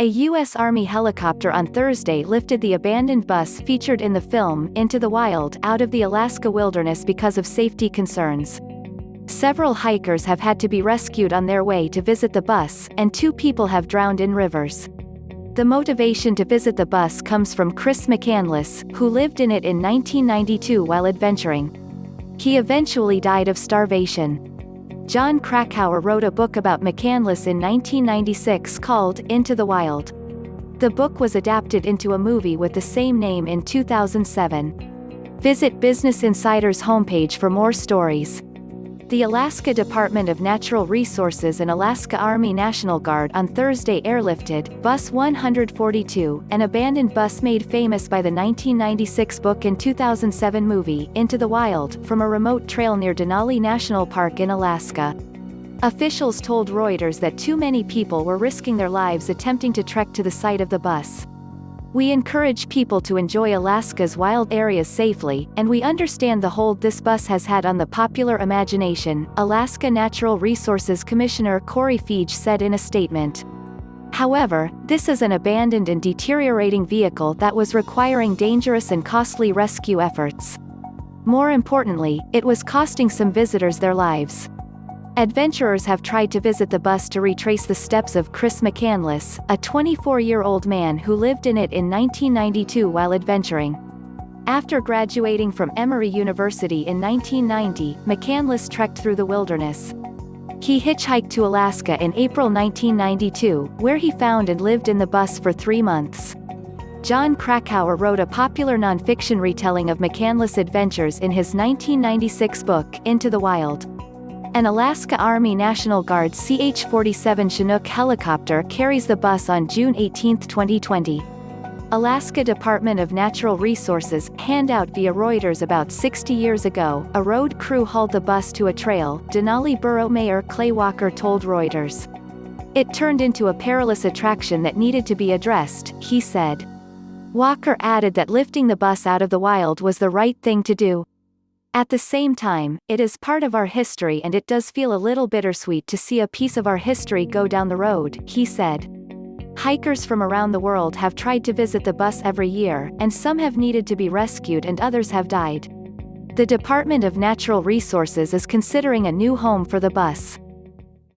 A U.S. Army helicopter on Thursday lifted the abandoned bus featured in the film Into the Wild out of the Alaska wilderness because of safety concerns. Several hikers have had to be rescued on their way to visit the bus, and 2 people have drowned in rivers. The motivation to visit the bus comes from Chris McCandless, who lived in it in 1992 while adventuring. He eventually died of starvation. Jon Krakauer wrote a book about McCandless in 1996 called Into the Wild. The book was adapted into a movie with the same name in 2007. Visit Business Insider's homepage for more stories. The Alaska Department of Natural Resources and Alaska Army National Guard on Thursday airlifted Bus 142, an abandoned bus made famous by the 1996 book and 2007 movie Into the Wild, from a remote trail near Denali National Park in Alaska. Officials told Reuters that too many people were risking their lives attempting to trek to the site of the bus. "We encourage people to enjoy Alaska's wild areas safely, and we understand the hold this bus has had on the popular imagination," Alaska Natural Resources Commissioner Corri said in a statement. However, this is an abandoned and deteriorating vehicle that was requiring dangerous and costly rescue efforts. More importantly, it was costing some visitors their lives. Adventurers have tried to visit the bus to retrace the steps of Chris McCandless, a 24-year-old man who lived in it in 1992 while adventuring. After graduating from Emory University in 1990, McCandless trekked through the wilderness. He hitchhiked to Alaska in April 1992, where he found and lived in the bus for 3 months. Jon Krakauer wrote a popular nonfiction retelling of McCandless' adventures in his 1996 book, Into the Wild. An Alaska Army National Guard CH-47 Chinook helicopter carries the bus on June 18, 2020. Alaska Department of Natural Resources Handout via Reuters. About 60 years ago, a road crew hauled the bus to a trail, Denali Borough Mayor Clay Walker told Reuters. "It turned into a perilous attraction that needed to be addressed," he said. Walker added that lifting the bus out of the wild was the right thing to do. "At the same time, it is part of our history and it does feel a little bittersweet to see a piece of our history go down the road," he said. Hikers from around the world have tried to visit the bus every year, and some have needed to be rescued and others have died. The Department of Natural Resources is considering a new home for the bus.